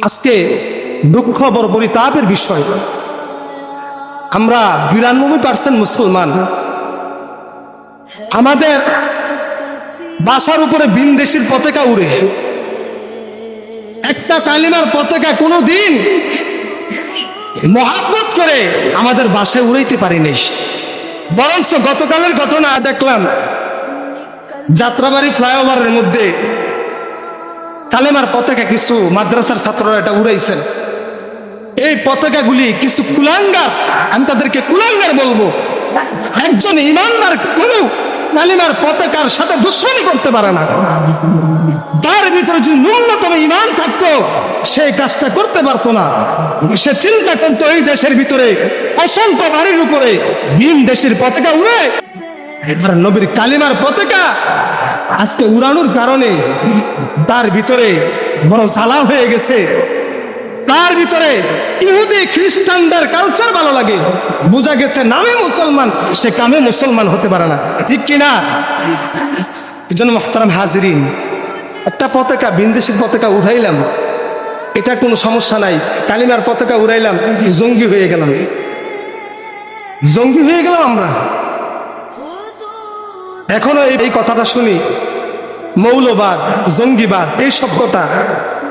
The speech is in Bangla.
আজকে দুঃখ বড় পরিতাপের বিষয়, আমরা 92% মুসলমান। আমাদের বাসার উপরে ভিনদেশীর পতাকা উড়ে, একটা কালিমার পতাকা কোনোদিন মহাব্বত করে আমাদের বাসায় উড়াইতে পারিনি। বরঞ্চ গতকালের ঘটনা দেখলাম, যাত্রাবাড়ি ফ্লাইওভারের মধ্যে কালেমার পতাকা কিছু মাদ্রাসার ছাত্ররা এটা উড়াইছেন। এই পতাকাগুলি কিছু কুলাঙ্গার, আমি তাদেরকে কুলাঙ্গার বলবো। একজন ইমানদার কোন কালিমার পতাকার সাথে দুশ্মনী করতে পারে না। তার ভিতরে যদি ন্যূনতম ইমান থাকতো সে কাজটা করতে পারতো না। সে চিন্তা করতো এই দেশের ভিতরে অসংখ্য বাড়ির উপরে ভিন দেশের পতাকা উড়ে, এবার নবীর কালিমার পতাকা আজকে উড়ানোর কারণে তার ভিতরে বড় জ্বালা হয়ে গেছে। তার ভিতরে ইহুদি খ্রিস্টানদের কালচার ভালো লাগে, বোঝা গেছে নামে মুসলমান, সে কামে মুসলমান হতে পারে না, ঠিক কিনা? এই জন্য মুহতারাম হাজিরিন, একটা পতাকা বিন্দেশির পতাকা উঠাইলাম, এটা কোনো সমস্যা নাই। কালিমার পতাকা উড়াইলাম, জঙ্গি হয়ে গেলাম, জঙ্গি হয়ে গেলাম আমরা। এখনো এই কথাটা শুনি, মৌলবাদ, জঙ্গিবাদ, এই শব্দটা